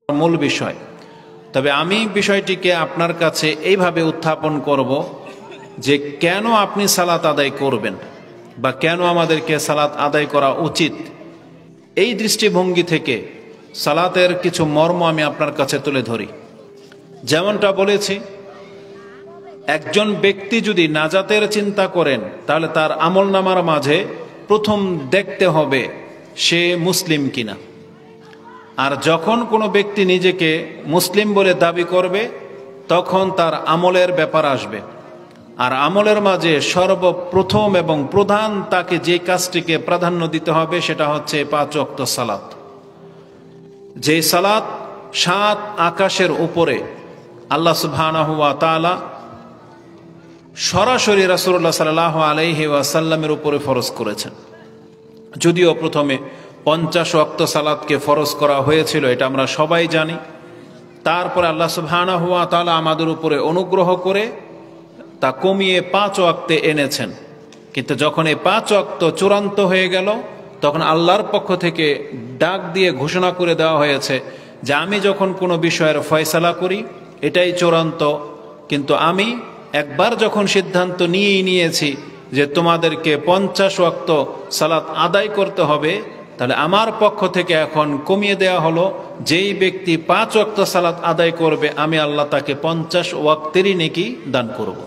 মূল বিষয়। তবে আমি বিষয়টিকে আপনার কাছে এইভাবে উত্থাপন করব যে কেন আপনি সালাত আদায় করবেন বা কেন আমাদেরকে সালাত আদায় করা উচিত, এই দৃষ্টিভঙ্গি থেকে সালাতের কিছু মর্ম আমি আপনার কাছে তুলে ধরি। যেমনটা বলেছি, একজন ব্যক্তি যদি নাজাতের চিন্তা করেন তাহলে তার আমলনামার মাঝে প্রথম দেখতে হবে সে মুসলিম কিনা। আর যখন কোনো ব্যক্তি নিজেকে মুসলিম বলে দাবি করবে তখন তার আমলের ব্যাপার আসবে। আর আমলের মাঝে সর্বপ্রথম এবং প্রধান তাকে যে কাজটিকে প্রাধান্য দিতে হবে সেটা হচ্ছে 5 ওয়াক্ত সালাত। যে সালাত 7 আকাশের উপরে আল্লাহ সুবহানাহু ওয়া তাআলা সরাসরি রাসূলুল্লাহ সাল্লাল্লাহু আলাইহি ওয়াসাল্লামের উপরে ফরজ করেছেন। যদিও প্রথমে 50 ওয়াক্ত সালাতকে ফরজ করা হয়েছিল, এটা আমরা সবাই জানি। তারপরে আল্লাহ সুবহানাহু ওয়া তাআলা আমাদের উপরে অনুগ্রহ করে তা কমিয়ে 5 ওয়াক্তে এনেছেন। কিন্তু যখন এই 5 ওয়াক্ত চূড়ান্ত হয়ে গেল তখন আল্লাহর পক্ষ থেকে ডাক দিয়ে ঘোষণা করে দেওয়া হয়েছে যে আমি যখন কোনো বিষয়ের ফয়সালা করি এটাই চূড়ান্ত, কিন্তু আমি একবার যখন সিদ্ধান্ত নিয়েছি যে তোমাদেরকে 50 ওয়াক্ত সালাত আদায় করতে হবে, তাহলে আমার পক্ষ থেকে এখন কমিয়ে দেওয়া হলো, যেই ব্যক্তি 5 ওয়াক্ত সালাত আদায় করবে আমি আল্লাহ তাকে 50 ওয়াক্তেরই নেকি দান করব।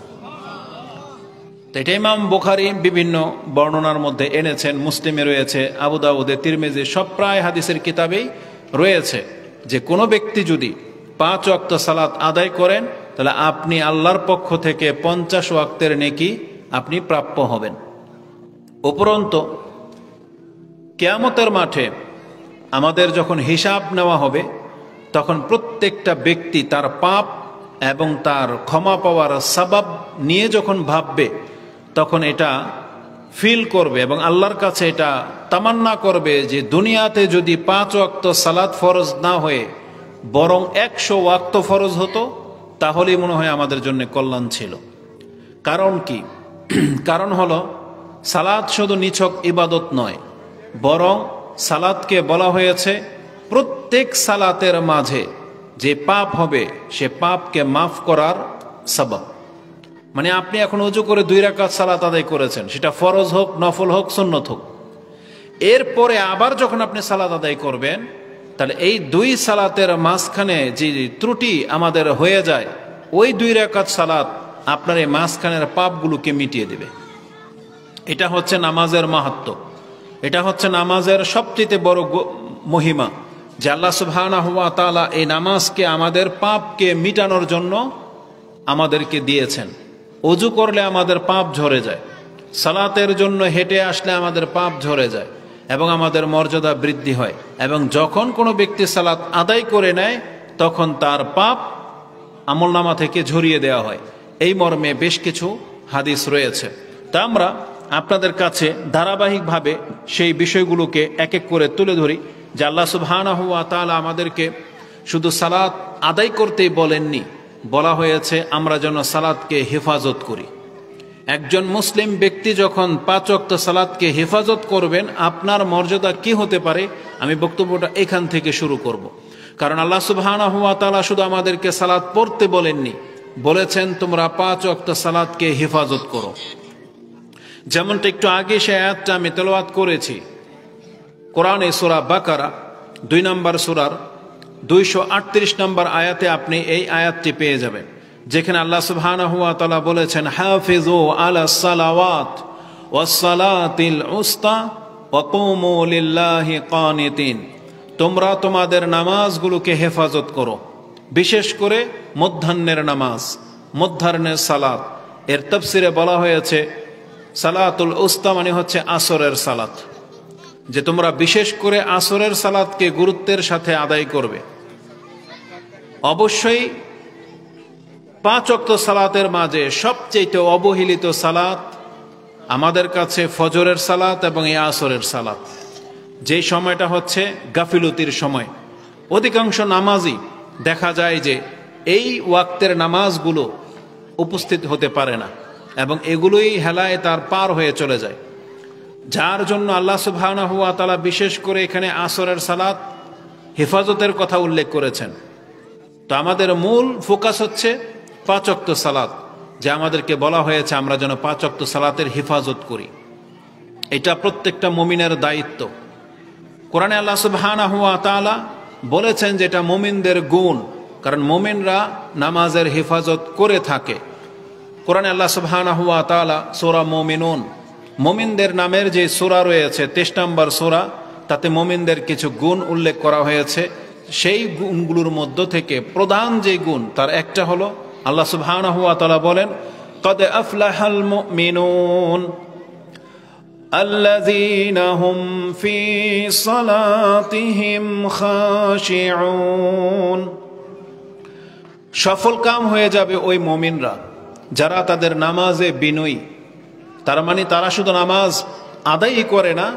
এটা ইমাম বুখারী বিভিন্ন বর্ণনার মধ্যে এনেছেন, মুসলিমে রয়েছে, আবু দাউদে, তিরমিজি, সব প্রায় হাদিসের কিতাবেই রয়েছে যে কোনো ব্যক্তি যদি 5 ওয়াক্ত সালাত আদায় করেন তাহলে আপনি আল্লাহর পক্ষ থেকে 50 ওয়াক্তের নেকি আপনি প্রাপ্য হবেন। উপরন্তু কিয়ামতের মাঠে আমাদের যখন হিসাব নেওয়া হবে তখন প্রত্যেকটা ব্যক্তি তার পাপ এবং তার ক্ষমা পাওয়ার সাবাব নিয়ে যখন ভাববে তখন এটা ফিল করবে এবং আল্লাহর কাছে এটা তামান্না করবে যে দুনিয়াতে যদি 5 ওয়াক্ত সালাত ফরজ না হয়ে বরং 100 ওয়াক্ত ফরজ হতো তাহলেই মনে হয় আমাদের জন্য কল্যাণ ছিল। কারণ কি? কারণ হলো সালাত শুধু নিছক ইবাদত নয়, বরং সালাতকে বলা হয়েছে প্রত্যেক সালাতের মাঝে যে পাপ হবে সে পাপকে মাফ করার সবব। মানে আপনি এখন ওযু করে 2 রাকাত সালাত আদায় করেছেন, সেটা ফরজ হোক, নফল হোক, সুন্নত হোক, এরপরে আবার যখন আপনি সালাত আদায় করবেন তাহলে এই 2 সালাতের মাঝখানে যে ত্রুটি আমাদের হয়ে যায় ওই 2 রাকাত সালাত আপনার এই মাঝখানের পাপগুলোকে মিটিয়ে দেবে। এটা হচ্ছে নামাজের মাহাত্ম্য, এটা হচ্ছে নামাজের সবচেয়ে বড় মহিমা যে আল্লাহ সুবহানাহু ওয়া তাআলা এই নামাজকে আমাদের পাপকে মিটানোর জন্য আমাদেরকে দিয়েছেন। ওযু করলে আমাদের পাপ ঝরে যায়, সালাতের জন্য হেঁটে আসলে আমাদের পাপ ঝরে যায় এবং আমাদের মর্যাদা বৃদ্ধি হয়, এবং যখন কোনো ব্যক্তি সালাত আদায় করে নেয় তখন তার পাপ আমলনামা থেকে ঝরিয়ে দেওয়া হয়। এই মর্মে বেশ কিছু হাদিস রয়েছে। তা আমরা আপনাদের কাছে ধারাবাহিকভাবে সেই বিষয়গুলোকে এক এক করে তুলে ধরি যে আল্লাহ সুবহানাহু ওয়া তাআলা আমাদেরকে শুধু সালাত আদায় করতেই বলেননি, বলা হয়েছে আমরা যেন সালাতকে হেফাজত করি। একজন মুসলিম ব্যক্তি যখন 5 ওয়াক্ত সালাতকে হেফাজত করবেন আপনার মর্যাদা কি হতে পারে, আমি বক্তব্যটা এখান থেকে শুরু করব। কারণ আল্লাহ সুবহানাহু ওয়া তাআলা শুধু আমাদেরকে সালাত পড়তে বলেননি, বলেছেন তোমরা 5 ওয়াক্ত সালাতকে হেফাজত করো। যেমনটা একটু আগে সে আয়াতটা আমি তেলাওয়াত করেছি, কোরআনে সূরা বাকারা 2 নম্বর সূরার 238 নম্বর আয়াতে আপনি এই আয়াতটি পেয়ে যাবেন, যেখানে আল্লাহ সুবহানাহু ওয়া তাআলা বলেছেন হাফিজু আলাস সালাওয়াত ওয়াস সালাতিল উস্তা ওয়া কুমু লিল্লাহি কানিতিন, তোমরা তোমাদের নামাজগুলোকে হেফাজত করো, বিশেষ করে মধ্যাহ্নের নামাজ, মধ্যাহ্নের সালাত। এর তাফসিরে বলা হয়েছে সালাতুল উস্তা মানে হচ্ছে আসরের সালাত, যে তোমরা বিশেষ করে আসরের সালাতকে গুরুত্বের সাথে আদায় করবে। অবশ্যই 5 ওয়াক্ত সালাতের মাঝে সবচেয়ে অবহেলিত সালাত আমাদের কাছে ফজরের সালাত এবং এই আসরের সালাত, যে সময়টা হচ্ছে গাফিলতির সময়। অধিকাংশ নামাজি দেখা যায় যে এই ওয়াক্তের নামাজগুলো উপস্থিত হতে পারে না এবং এগুলোই হেলায় তার পার হয়ে চলে যায়, যার জন্য আল্লাহ সুবহানাহু ওয়া তাআলা বিশেষ করে এখানে আসরের সালাত হেফাজতের কথা উল্লেখ করেছেন। তো আমাদের মূল ফোকাস হচ্ছে 5 ওয়াক্ত সালাত, যে আমাদেরকে বলা হয়েছে আমরা যেন 5 ওয়াক্ত সালাতের হেফাজত করি। এটা প্রত্যেকটা মুমিনের দায়িত্ব। কোরআনে আল্লাহ সুবহানাহু ওয়া তাআলা বলেছেন যে এটা মুমিনদের গুণ, কারণ মুমিনরা নামাজের হেফাজত করে থাকে। কোরআনে আল্লাহ সুবহানাহু ওয়া তাআলা সূরা মুমিনুন, মুমিনদের নামের যে সূরা রয়েছে 23 নম্বর সূরা, তাতে মুমিনদের কিছু গুণ উল্লেখ করা হয়েছে। সেই গুণগুলোর মধ্য থেকে প্রধান যে গুণ তার একটা হলো আল্লাহ সুবহানাহু ওয়া তাআলা বলেন, কদ আফলাহাল মুমিনুন الذين هم في صلاتهم خاشعون। সফল কাম হয়ে যাবে ওই মুমিনরা যারা তাদের নামাজে বিনয়ী। তার মানে তারা শুধু নামাজ আদায়ই করে না,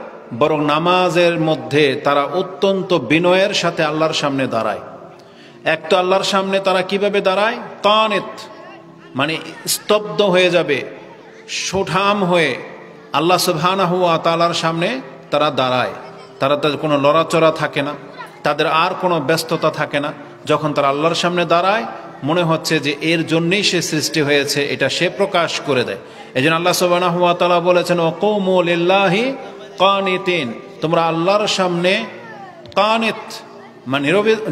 বরং নামাজের মধ্যে তারা অত্যন্ত বিনয়ের সাথে আল্লাহর সামনে দাঁড়ায়। এক তো আল্লাহর সামনে তারা কিভাবে দাঁড়ায়, কানিত মানে স্তব্ধ হয়ে যাবে, সুঠাম হয়ে আল্লাহ সুবহানাহু ওয়া তাআলার সামনে তারা দাঁড়ায়। তাদের কোনো লড়াচড়া থাকে না, তাদের আর কোনো ব্যস্ততা থাকে না। যখন তারা আল্লাহর সামনে দাঁড়ায় মনে হচ্ছে যে এর জন্যই সে সৃষ্টি হয়েছে, এটা সে প্রকাশ করে দেয়। এই জন্য আল্লাহ সুবহানাহু ওয়া তাআলা বলেছেন, ওয়াকুমু লিল্লাহি কানিতিন, তোমরা আল্লাহর সামনে কানিত মানে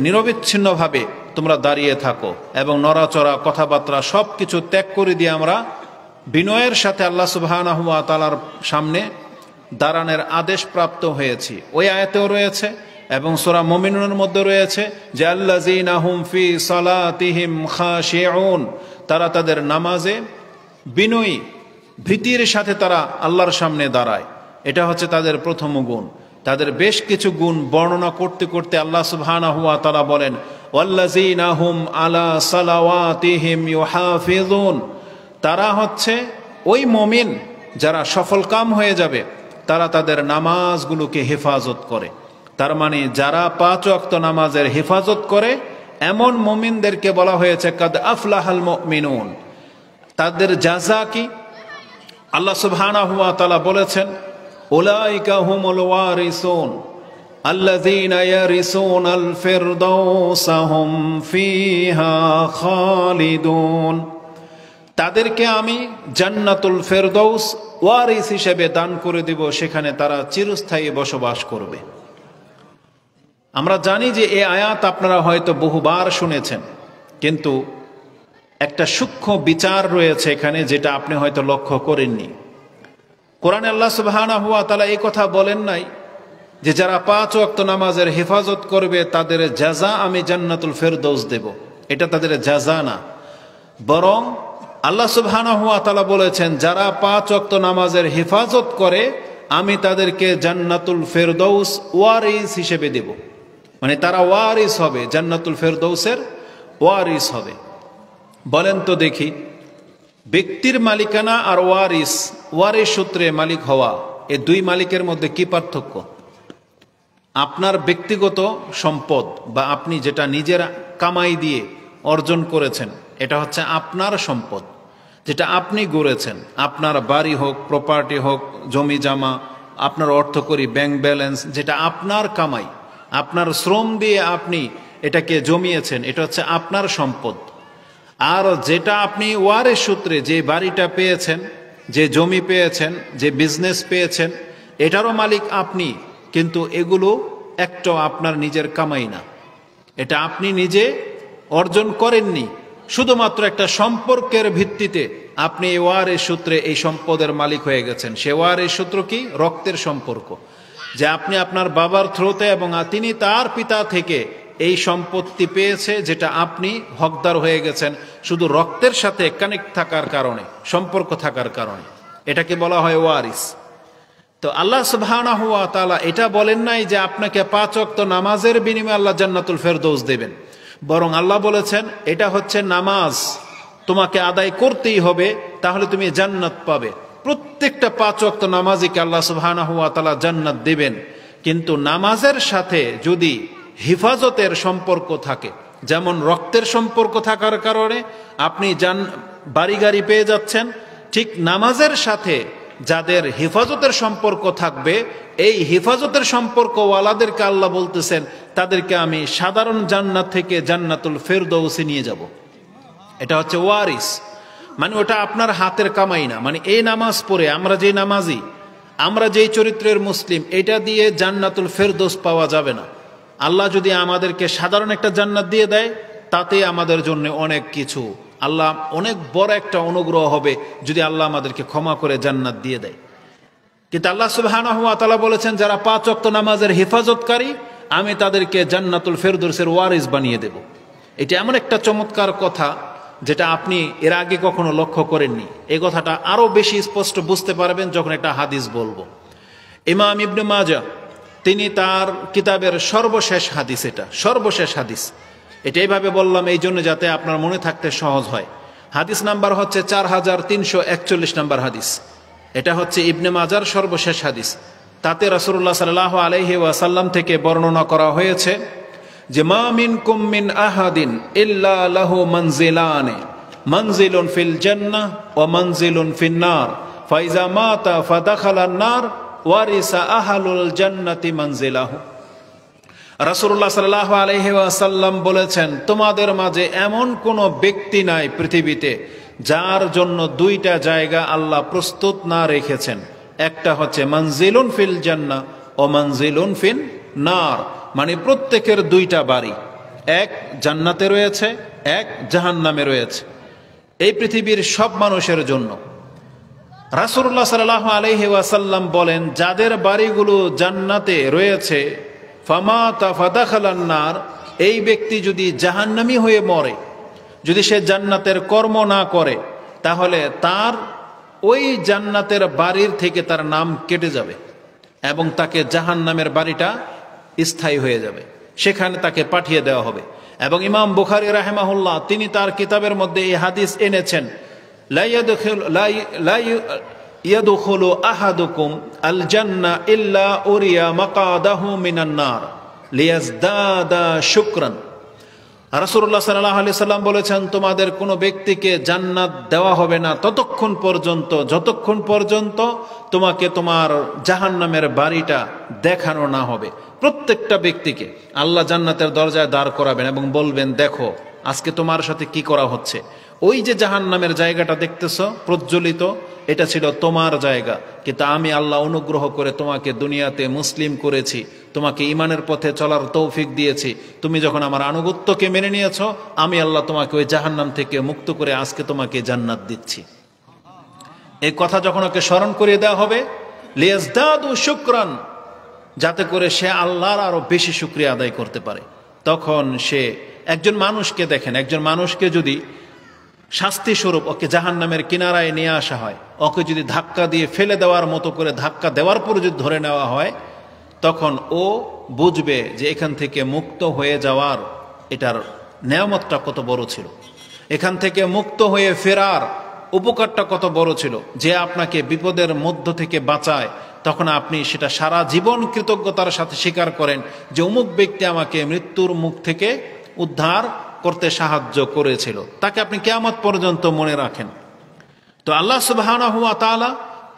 নিরবিচ্ছিন্নভাবে তোমরা দাঁড়িয়ে থাকো এবং নড়াচড়া কথাবার্তা সব কিছু ত্যাগ করে দিয়ে আমরা বিনয়ের সাথে আল্লাহ সুবহানাহু ওয়া তাআলার সামনে দাঁড়ানোর আদেশ প্রাপ্ত হয়েছি। ওই আয়াতেও রয়েছে এবং সূরা মুমিনুনের মধ্যে রয়েছে যে আল্লাযীনা হুম ফি সালাতিহিম খাশিউন, তারা তাদের নামাজে বিনয়ী ভীতির সাথে তারা আল্লাহর সামনে দাঁড়ায়। এটা হচ্ছে তাদের প্রথম গুণ। তাদের বেশ কিছু গুণ বর্ণনা করতে করতে আল্লাহ সুবহানাহু ওয়া তাআলা বলেন, ওয়াল্লাযীনা হুম আলা সালাওয়াতিহিম ইউহাফিজুন, তারা হচ্ছে ওই মুমিন যারা সফলকাম হয়ে যাবে, তারা তাদের নামাজগুলোকে হেফাজত করে। তার মানে যারা 5 ওয়াক্ত নামাজের হেফাজত করে এমন মুমিনদেরকে বলা হয়েছে কাদ আফলাহাল মুমিনুন। তাদের জাযা কি? আল্লাহ সুবহানাহু ওয়া তাআলা বলেছেন, উলাইকা হুমুল ওয়ারিসুন আল্লাযীনা ইয়ারিসুনাল ফিরদাউসা হুম ফিহা খালিদুন, তাদেরকে আমি জান্নাতুল ফেরদৌস ওয়ারিস হিসেবে দান করে দিব, সেখানে তারা চিরস্থায়ী বসবাস করবে। আমরা জানি যে এই আয়াত আপনারা হয়তো বহুবার শুনেছেন, কিন্তু একটা সূক্ষ্ম বিচার রয়েছে এখানে যেটা আপনি হয়তো লক্ষ্য করেননি। কোরআনে আল্লাহ সুবহানাহু ওয়া তাআলা এই কথা বলেন নাই যে যারা 5 ওয়াক্ত নামাজের হেফাজত করবে তাদের জাযা আমি জান্নাতুল ফেরদৌস দেব, এটা তাদের জাযা না। বরং আল্লাহ সুবহানাহু ওয়া তাআলা বলেছেন যারা 5 ওয়াক্ত নামাজের হেফাজত করে আমি তাদেরকে জান্নাতুল ফেরদৌস ওয়ারিস হিসেবে দেব। মানে তারা ওয়ারিস হবে, জান্নাতুল ফেরদৌসের ওয়ারিস হবে। বলেন তো দেখি, ব্যক্তির মালিকানা আর ওয়ারিস, ওয়ারিস সূত্রে মালিক হওয়া, এই দুই মালিকের মধ্যে কি পার্থক্য? আপনার ব্যক্তিগত সম্পদ বা আপনি যেটা নিজের কামাই দিয়ে অর্জন করেছেন, এটা হচ্ছে আপনার সম্পদ, যেটা আপনি গড়েছেন। আপনার বাড়ি হোক, প্রপার্টি হোক, জমি জামা, আপনার অর্থকরী ব্যাংক ব্যালেন্স, যেটা আপনার কামাই, আপনার শ্রম দিয়ে আপনি এটাকে জমিয়েছেন, এটা হচ্ছে আপনার সম্পদ। আর যেটা আপনি ওয়ারিস সূত্রে যে বাড়িটা পেয়েছেন, যে জমি পেয়েছেন, যে বিজনেস পেয়েছেন, এটারও মালিক আপনি, কিন্তু এগুলো একটাও আপনার নিজের কামাই না, এটা আপনি নিজে অর্জন করেননি। শুধুমাত্র একটা সম্পর্কের ভিত্তিতে আপনি এই ওয়ারিস সূত্রে এই সম্পদের মালিক হয়ে গেছেন। সে ওয়ারিস সূত্র কি? রক্তের সম্পর্ক, যে আপনি আপনার বাবার থ্রুতে এবং তিনি তার পিতা থেকে এই সম্পত্তি পেয়েছে, যেটা আপনি হকদার হয়ে গেছেন শুধু রক্তের সাথে কানেক্ট থাকার কারণে, সম্পর্ক থাকার কারণে। এটাকে বলা হয় ওয়ারিস। তো আল্লাহ সুবহানাহু ওয়া তাআলা এটা বলেন নাই যে আপনাকে 5 ওয়াক্ত নামাজের বিনিময়ে আল্লাহ জান্নাতুল ফেরদৌস দেবেন, বরং আল্লাহ বলেছেন এটা হচ্ছে নামাজ, তোমাকে আদায় করতেই হবে, তাহলে তুমি জান্নাত পাবে। প্রত্যেকটা 5 ওয়াক্ত নামাজিকে আল্লাহ সুবহানাহু ওয়া তাআলা জান্নাত দেবেন। কিন্তু নামাজের সাথে যদি হেফাজতের সম্পর্ক থাকে, যেমন রক্তের সম্পর্ক থাকার কারণে আপনি বাড়ি গাড়ি পেয়ে যাচ্ছেন, ঠিক নামাজের সাথে যাদের হেফাজতের সম্পর্ক থাকবে এই হেফাজতের সম্পর্ক ওয়ালাদেরকে আল্লাহ বলতেছেন তাদেরকে আমি সাধারণ জান্নাত থেকে জান্নাতুল ফেরদৌসে নিয়ে যাব। এটা হচ্ছে ওয়ারিস, মানে ওটা আপনার হাতের কামাই না। মানে এই নামাজ পড়ে আমরা যে নামাজি, আমরা যেই চরিত্রের মুসলিম, এটা দিয়ে জান্নাতুল ফেরদৌস পাওয়া যাবে না। আল্লাহ যদি আমাদেরকে সাধারণ একটা জান্নাত দিয়ে দেয়, তাতে আমাদের জন্য অনেক কিছু, আল্লাহ অনেক বড় একটা অনুগ্রহ হবে যদি আল্লাহ আমাদেরকে ক্ষমা করে জান্নাত দিয়ে দেয়। কিন্তু আল্লাহ সুবহানাহু ওয়া তাআলা বলেছেন, যারা 5 ওয়াক্ত নামাজের হেফাজতকারী, আমি তাদেরকে জান্নাতুল ফেরদৌসের ওয়ারিস বানিয়ে দেব। এটা এমন একটা চমৎকার কথা যেটা আপনি এর আগে কখনো লক্ষ্য করেননি। এই কথাটা আরো বেশি স্পষ্ট বুঝতে পারবেন যখন একটা হাদিস বলবো। ইমাম ইবনে মাজাহ তিনি তার কিতাবের সর্বশেষ হাদিস, এটা সর্বশেষ হাদিস, এটা এইভাবে বললাম এই জন্য যাতে আপনার মনে থাকতে সহজ হয়। হাদিস নাম্বার হচ্ছে 4341 নাম্বার হাদিস। এটা হচ্ছে ইবনে মাজার সর্বশেষ হাদিস। তাতে রাসূলুল্লাহ সাল্লাল্লাহু আলাইহি ওয়াসাল্লাম থেকে বর্ণনা করা হয়েছে যে মা মিনকুম মিন আহাদিন ইল্লা লাহু মানজিলান, মানজিলুন ফিল জান্নাহ ওয়া মানজিলুন ফিন নার, ফাইজা মাতা ফাদাখালান নার ওয়ারিসা আহলুল জান্নাতি মানজিলাহু। রাসূলুল্লাহ সাল্লাল্লাহু আলাইহি ওয়াসাল্লাম বলেছেন, তোমাদের মাঝে এমন কোন ব্যক্তি নাই পৃথিবীতে যার জন্য 2টা জায়গা আল্লাহ প্রস্তুত না রেখেছেন। একটা হচ্ছে মানজিলুন ফিল জান্নাহ ও মানজিলুন ফিন নার, মানে প্রত্যেকের 2টা বাড়ি, এক জান্নাতে রয়েছে, এক জাহান্নামে রয়েছে। এই পৃথিবীর সব মানুষের জন্য রাসূলুল্লাহ সাল্লাল্লাহু আলাইহি ওয়াসাল্লাম বলেন, যাদের বাড়িগুলো জান্নাতে রয়েছে, ফামাতা ফাদাখালান নার, এই ব্যক্তি যদি জাহান্নামী হয়ে মরে, যদি সে জান্নাতের কর্ম না করে, তাহলে তার ওই জান্নাতের বাড়ির থেকে তার নাম কেটে যাবে এবং তাকে জাহান্নামের বাড়িটা স্থায়ী হয়ে যাবে, সেখানে তাকে পাঠিয়ে দেওয়া হবে। এবং ইমাম বুখারী রাহিমাহুল্লাহ তিনি তার কিতাবের মধ্যে এই হাদিস এনেছেন, লা ইয়াদখুলু আহাদুকুম আল জান্নাহ ইল্লা উরিয়া মাকাদাহু মিনান নার লিয়াজদাদা শুকরান। রাসূলুল্লাহ সাল্লাল্লাহু আলাইহি সাল্লাম বলেছেন, তোমাদের কোনো ব্যক্তিকে জান্নাত দেওয়া হবে না ততক্ষণ পর্যন্ত যতক্ষণ পর্যন্ত তোমাকে তোমার জাহান্নামের বাড়িটা দেখানো না হবে। প্রত্যেকটা ব্যক্তিকে আল্লাহ জান্নাতের দরজায় দাঁড় করাবেন এবং বলবেন, দেখো আজকে তোমার সাথে কি করা হচ্ছে। ওই যে জাহান্নামের জায়গাটা দেখতেছো প্রজ্বলিত, এটা ছিল তোমার জায়গা, কিন্তু আমি আল্লাহ অনুগ্রহ করে তোমাকে দুনিয়াতে মুসলিম করেছি, তোমাকে ঈমানের পথে চলার তৌফিক দিয়েছি। তুমি যখন আমার আনুগত্যকে মেনে নিয়েছো, আমি আল্লাহ তোমাকে ওই জাহান্নাম থেকে মুক্ত করে আজকে তোমাকে জান্নাত দিচ্ছি। এই কথা যখন ওকে স্মরণ করিয়ে দেওয়া হবে, লিয়াজদাদু শুকরান, যাতে করে সে আল্লাহর আরো বেশি শুকরিয়া আদায় করতে পারে। তখন সে একজন মানুষকে দেখেন, একজন মানুষকে যদি শাস্তি স্বরূপ ওকে জাহান্নামের কিনারায় নিয়ে আসা হয়, ওকে যদি ধাক্কা দিয়ে ফেলে দেওয়ার মতো করে ধাক্কা দেওয়ার পর যদি ধরে নেওয়া হয়, তখন ও বুঝবে যে এখান থেকে মুক্ত হয়ে যাওয়ার এটার নেয়ামতটা কত বড় ছিল, এখান থেকে মুক্ত হয়ে ফেরার উপকারটা কত বড় ছিল। যে আপনাকে বিপদের মধ্য থেকে বাঁচায়, তখন আপনি সেটা সারা জীবন কৃতজ্ঞতার সাথে স্বীকার করেন যে অমুক ব্যক্তি আমাকে মৃত্যুর মুখ থেকে উদ্ধার করতে সাহায্য করেছিল, তাকে আপনি কিয়ামত পর্যন্ত মনে রাখেন। তো আল্লাহ সুবহানাহু ওয়া তাআলা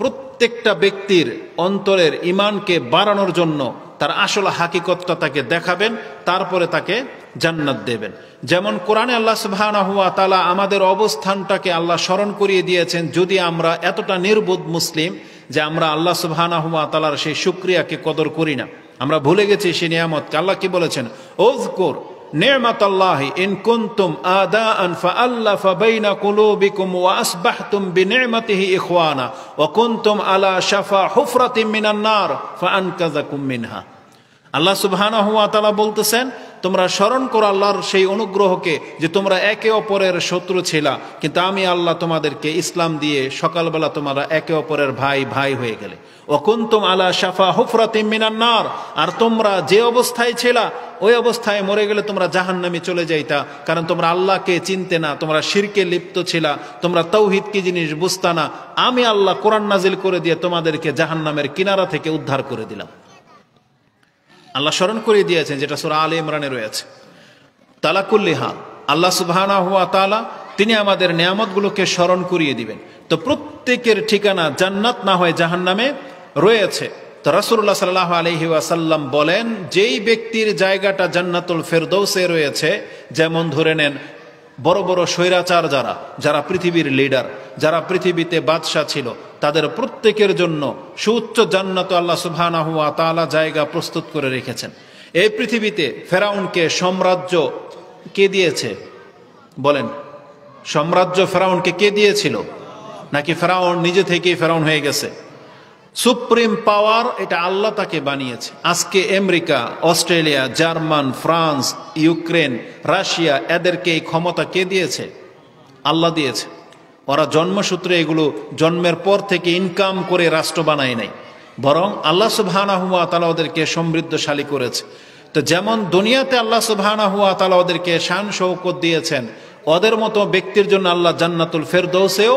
প্রত্যেকটা ব্যক্তির অন্তরের ঈমানকে বাড়ানোর জন্য তার আসল হাকিকতটা তাকে দেখাবেন, তারপরে তাকে জান্নাত দেবেন। যেমন কোরআনে আল্লাহ সুবহানাহু ওয়া তাআলা আমাদের অবস্থানটাকে আল্লাহ স্মরণ করিয়ে দিয়েছেন। যদি আমরা এতটা নির্বোধ মুসলিম যে আমরা আল্লাহ সুবহানাহু ওয়া তাআলার সেই শুকরিয়াকে কদর করি না, আমরা ভুলে গেছি সেই নিয়ামতকে। আল্লাহ কি বলেছেন, উযকুর নি'মাতাল্লাহি ইন কুনতুম আদাআন ফাআল্লাফা বাইনা কুলুবিকুম ওয়া আসবাহতুম বিনি'মাতিহি ইখওয়ানা ওয়া কুনতুম আলা শাফা হুফরাতিন মিনান নার ফাআনকাযাকুম মিনহা। আল্লাহ সুবহানাহু ওয়া তাআলা বলতেছেন, তোমরা স্মরণ করো আল্লাহর সেই অনুগ্রহকে যে তোমরা একে অপরের শত্রু ছিলা, কিন্তু আমি আল্লাহ তোমাদেরকে ইসলাম দিয়ে সকালবেলা তোমরা একে অপরের ভাই ভাই হয়ে গেলে। ওয়া কুনতুম আলা শাফা হুফরাতিন মিনান নার, আর তোমরা যে অবস্থায় ছিলা ওই অবস্থায় মরে গেলে তোমরা জাহান্নামে চলে যাইতা, কারণ তোমরা আল্লাহকে চিনতে না, তোমরা শিরকে লিপ্ত ছিলা, তোমরা তাওহীদ কি জিনিস বুঝতা না। আমি আল্লাহ কোরআন নাজিল করে দিয়ে তোমাদেরকে জাহান্নামের কিনারা থেকে উদ্ধার করে দিলাম। আল্লাহ স্মরণ করিয়ে দিয়েছেন, যেটা সূরা আলে ইমরানে রয়েছে। তালা কুল্লি হাল আল্লাহ সুবহানাহু ওয়া তাআলা তিনি আমাদের নিয়ামতগুলোকে স্মরণ করিয়ে দিবেন। তো প্রত্যেকের ঠিকানা জান্নাত না হয় জাহান্নামে রয়েছে। তো রাসূলুল্লাহ সাল্লাল্লাহু আলাইহি ওয়াসাল্লাম বলেন, যেই ব্যক্তির জায়গাটা জান্নাতুল ফেরদৌসে রয়েছে, যেমন ধরে নেন বড় বড় স্বৈরাচার যারা পৃথিবীর লিডার, যারা পৃথিবীতে বাদশা ছিল, তাদের প্রত্যেকের জন্য সুউচ্চ জান্নাত আল্লাহ সুবহানাহু ওয়া তাআলা জায়গা প্রস্তুত করে রেখেছেন। এই পৃথিবীতে ফেরাউনকে সাম্রাজ্য কে দিয়েছে বলেন? সাম্রাজ্য ফেরাউনকে কে দিয়েছিল? নাকি ফেরাউন নিজে থেকেই ফেরাউন হয়ে গেছে? সুপ্রিম পাওয়ার এটা আল্লাহ তাকে বানিয়েছে। আজকে America, Australia, German, France, Ukraine, Russia, এদেরকে এই ক্ষমতা কে দিয়েছে? আল্লাহ দিয়েছে। ওরা জন্মসূত্রে এগুলো জন্মের পর থেকে ইনকাম করে রাষ্ট্র বানায় নাই, বরং আল্লাহ সুবহানাহু ওয়া তাআলা ওদেরকে সমৃদ্ধশালী করেছে। তো যেমন দুনিয়াতে আল্লাহ সুবহানাহু ওয়া তাআলা ওদেরকে শান শৌকত দিয়েছেন, ওদের মতো ব্যক্তির জন্য আল্লাহ জান্নাতুল ফেরদৌসেও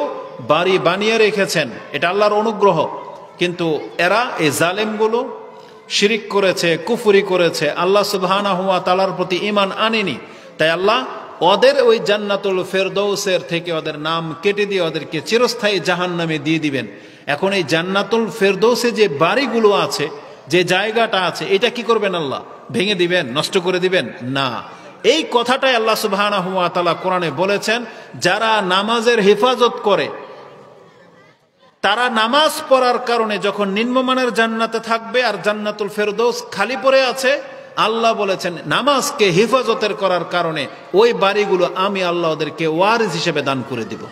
বাড়ি বানিয়ে রেখেছেন। এটা আল্লাহর অনুগ্রহ। কিন্তু এরা এই জালেমগুলো শিরিক করেছে, কুফরি করেছে, আল্লাহ সুবহানাহু ওয়া তাআলার প্রতি ঈমান আনেনি। তাই আল্লাহ ওদের ওই জান্নাতুল ফেরদৌসের থেকে ওদের নাম কেটে দিয়ে ওদেরকে চিরস্থায়ী জাহান্নামে দিয়ে দিবেন। এখন এই জান্নাতুল ফেরদৌসে যে বাড়িগুলো আছে, যে জায়গাটা আছে, এটা কি করবেন? আল্লাহ ভেঙে দিবেন, নষ্ট করে দিবেন? না। এই কথাটাই আল্লাহ সুবহানাহু ওয়া তাআলা কোরআনে বলেছেন, যারা নামাজের হেফাজত করে, তারা নামাজ পড়ার কারণে যখন নিম্নমানের জান্নাতে থাকবে আর জান্নাতুল ফেরদৌস খালি পড়ে আছে, আল্লাহ বলেছেন নামাজকে হেফাজতের করার কারণে ওই বাড়িগুলো আমি আল্লাহ ওদেরকে ওয়ারিস হিসেবে দান করে দিব।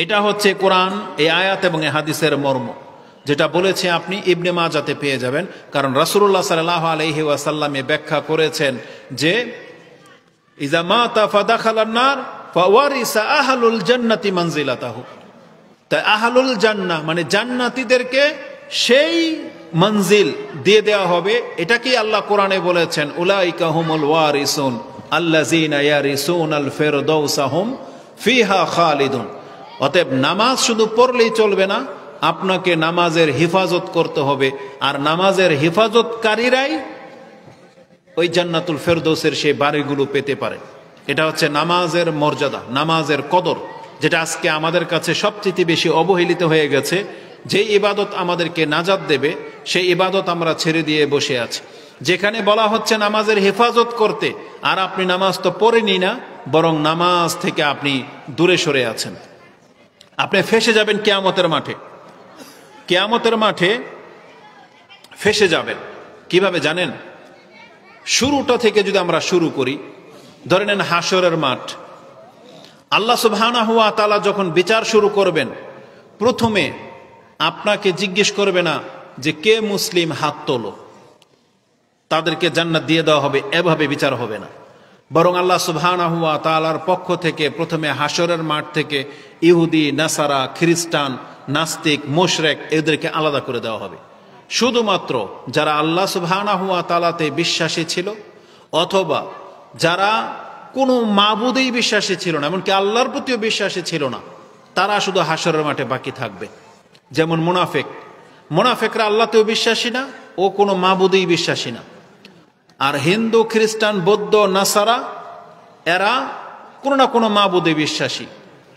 এটা হচ্ছে কোরআন, এই আয়াত এবং এই হাদিসের মর্ম। যেটা বলেছে আপনি ইবনে মাজাতে পেয়ে যাবেন। কারণ রাসূলুল্লাহ সাল্লাল্লাহু আলাইহি ওয়াসাল্লাম ব্যাখ্যা করেছেন যে ইজা মাতা ফাদাখালান নার ফাওয়ারিসা আহলুল জান্নাতি মানজিলাতাহু। তাই আহলুল জান্নাহ মানে জান্নাতীদেরকে সেই মঞ্জিল দিয়ে দেওয়া হবে। এটা কি আল্লাহ কোরআনে বলেছেন, উলাইকা হুমুল ওয়ারিসুন আল্লাযীনা ইয়ারিসুনাল ফিরদাউসা হুম ফিহা খালিদুন। অতএব নামাজ শুধু পড়লেই চলবে না, আপনাকে নামাজের হেফাজত করতে হবে। আর নামাজের হেফাজতকারীরাই ওই জান্নাতুল ফেরদৌসের সেই বাড়িগুলো পেতে পারে। এটা হচ্ছে নামাজের মর্যাদা, নামাজের কদর, যেটা আজকে আমাদের কাছে সবচেয়ে বেশি অবহেলিত হয়ে গেছে। যে ইবাদত আমাদেরকে নাজাত দেবে, সেই ইবাদত আমরা ছেড়ে দিয়ে বসে আছি। যেখানে বলা হচ্ছে নামাজের হেফাজত করতে, আর আপনি নামাজ তো পড়েনি না, বরং নামাজ থেকে আপনি দূরে সরে আছেন। আপনি ফেঁসে যাবেন কিয়ামতের মাঠে। কিয়ামতের মাঠে ফেঁসে যাবেন কিভাবে জানেন? শুরুটা থেকে যদি আমরা শুরু করি, ধরে নেন হাশরের মাঠ। আল্লাহ সুবহানাহু ওয়া তাআলা যখন বিচার শুরু করবেন, প্রথমে আপনাকে জিজ্ঞেস করবে না যে কে মুসলিম, হাত তোলো, তাদেরকে জান্নাত দিয়ে দেওয়া হবে, এভাবে বিচার হবে না। বরং আল্লাহ সুবহানাহু ওয়া তাআলার পক্ষ থেকে প্রথমে হাশরের মাঠ থেকে ইহুদি, নাসারা, খ্রিস্টান, নাস্তিক, মুশরিক এদেরকে আলাদা করে দেওয়া হবে। শুধুমাত্র যারা আল্লাহ সুবহানাহু ওয়া তাআলাতে বিশ্বাসী ছিল, অথবা যারা কোনো মাবুদেই বিশ্বাসী ছিল না, এমনকি আল্লাহর প্রতিও বিশ্বাসী ছিল না, তারা শুধু হাশরের মাঠে বাকি থাকবে। যেমন মুনাফিকরা আল্লাহতেও বিশ্বাসী না, ও কোনো মাবুদেই বিশ্বাসী না। আর হিন্দু, খ্রিস্টান, বৌদ্ধ, নাসারা এরা কোনো না কোনো মাবুদে বিশ্বাসী।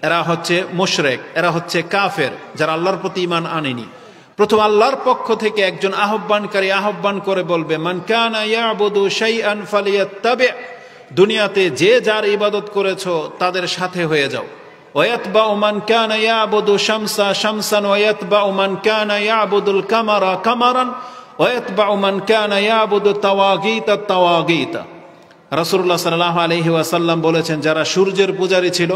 এরা হচ্ছে মুশরিক, এরা হচ্ছে কাফের, যারা আল্লাহর প্রতি ঈমান আনেনি। প্রথম আল্লাহর পক্ষ থেকে একজন আহ্বানকারী আহ্বান করে বলবে, মান কানা ইয়াবুদু শাইআন ফালিয়াত্তাবি, দুনিয়াতে যে যার ইবাদত করেছো তাদের সাথে হয়ে যাও। ওয়ায়াতবাউ মান কানা ইয়াবুদু শামসা শামসান ওয়ায়াতবাউ মান কানা ইয়াবুদুল কামারা কামারান ওয়ায়াতবাউ মান কানা ইয়াবুদু তাওয়াগীতা তাওয়াগীতা। রাসূলুল্লাহ সাল্লাল্লাহু আলাইহি ওয়াসাল্লাম বলেছেন, যারা সূর্যের পূজারী ছিল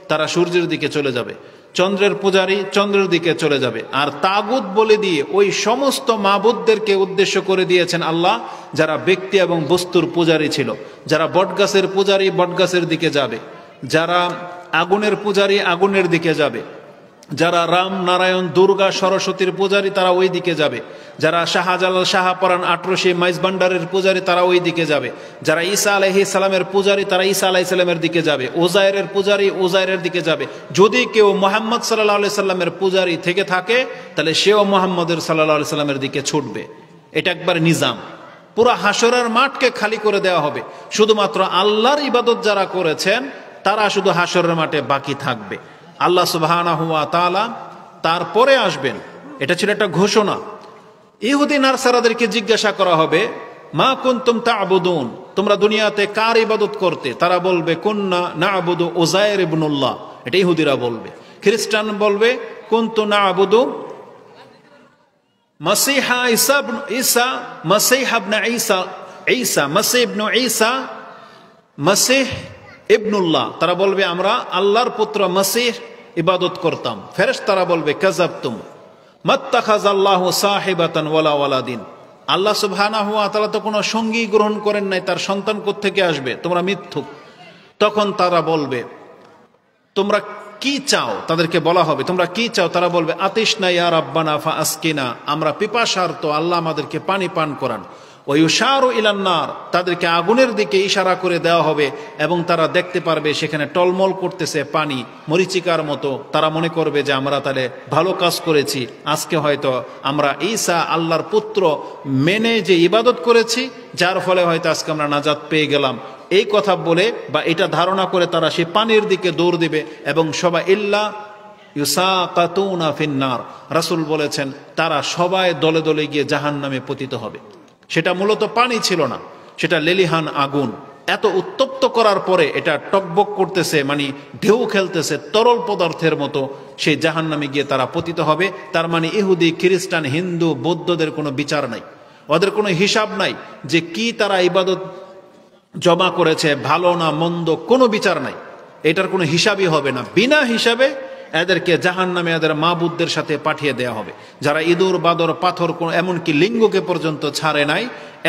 তারা সূর্যের দিকে চলে যাবে, চন্দ্রের পূজারী চন্দ্রের দিকে চলে যাবে। আর তাগুত বলে দিয়ে ওই সমস্ত মাবুদদেরকে উদ্দেশ্য করে দিয়েছেন আল্লাহ, যারা ব্যক্তি এবং বস্তুর পূজারী ছিল। যারা বটগাছের পূজারী বটগাছের দিকে যাবে, যারা আগুনের পূজারী আগুনের দিকে যাবে, যারা রাম, নারায়ণ, দুর্গা, সরস্বতীর পূজারী তারা ওই দিকে যাবে, যারা শাহজালাল, শাহপরান, আটরশি, মাইজ ভান্ডারের পূজারী তারা ওই দিকে যাবে, যারা ঈসা আলাইহিস সালামের পূজারী তারা ঈসা আলাইহিস সালামের দিকে যাবে, ওজায়েরের পূজারী ওজায়েরের দিকে যাবে। যদি কেউ মুহাম্মদ সাল্লাল্লাহু আলাইহি সাল্লামের পূজারী থেকে থাকে, তাহলে সেও মুহাম্মদের সাল্লাল্লাহু আলাইহি সাল্লামের দিকে ছুটবে। এটা একবার নিজাম। পুরো হাশরের মাঠকে খালি করে দেওয়া হবে। শুধুমাত্র আল্লাহর ইবাদত যারা করেছেন তারা শুধু হাশরের মাঠে বাকি থাকবে। আল্লাহ সুবহানাহু ওয়া তাআলা তারপরে আসবেন। এটা ছিল একটা ঘোষণা। ইহুদি নাসারাদেরকে জিজ্ঞাসা করা হবে, মা কুনতুম তা'বুদুন, তোমরা দুনিয়াতে কার ইবাদত করতে? তারা বলবে, কুন্না না'বুদু উযাইর ইবনুল্লাহ। এটা ইহুদিরা বলবে। খ্রিস্টান বলবে, কুনতু না'বুদু মাসীহা ঈসা মাসীহ ইবনে ঈসা মাসীহ ইবনে ঈসা মাসীহ ইবনুল্লাহ। তারা বলবে, আমরা আল্লাহর পুত্র মাসীহ ইবাদত করতাম। ফেরেশতারা বলবে, কাযাবতুম মাত্তাখাযাল্লাহু সাহিবাতান ওয়ালা ওয়ালাদিন। আল্লাহ সুবহানাহু ওয়া তাআলা তো কোনো সঙ্গী গ্রহণ করেন নাই, তার সন্তান কোত্থেকে আসবে? তোমরা মিথ্যুক। তখন তারা বলবে, তোমরা কি চাও? তাদেরকে বলা হবে, তোমরা কি চাও? তারা বলবে, আতিশনা ইয়া রাব্বানা ফাআসকিনা, আমরা পিপাসার্ত, আল্লাহ আমাদেরকে পানি পান করান। ওয়ুশারু ইলান নার, তাদেরকে আগুনের দিকে ইশারা করে দেওয়া হবে এবং তারা দেখতে পারবে সেখানে টলমল করতেছে পানি মরিচিকার মতো। তারা মনে করবে যে আমরা তাহলে ভালো কাজ করেছি, আজকে হয়তো আমরা ঈসা আল্লাহর পুত্র মেনে যে ইবাদত করেছি, যার ফলে হয়তো আজকে আমরা নাজাত পেয়ে গেলাম। এই কথা বলে বা এটা ধারণা করে তারা সেই পানির দিকে দৌড় দিবে এবং সবাই ইল্লা ইউসাকাতুনা ফিন্নার, রাসূল বলেছেন তারা সবাই দলে দলে গিয়ে জাহান্নামে পতিত হবে। সেটা মূলত পানি ছিল না, সেটা লেলিহান আগুন। এত উত্তপ্ত করার পরে এটা টকবক করতেছে, মানে ঢেউ খেলতেছে তরল পদার্থের মতো। সেই জাহান্নামে গিয়ে তারা পতিত হবে। তার মানে ইহুদি, খ্রিস্টান, হিন্দু, বৌদ্ধদের কোনো বিচার নাই, ওদের কোনো হিসাব নাই যে কি তারা ইবাদত জমা করেছে, ভালো না মন্দ, কোনো বিচার নাই। এটার কোনো হিসাবই হবে না। বিনা হিসাবে এদেরকে জাহান্নামে এদের মাবুদদের সাথে পাঠিয়ে দেওয়া হবে। যারা ইঁদুর, বাদর, পাথর, এমনকি লিঙ্গকে পর্যন্ত ছাড়ে নাই,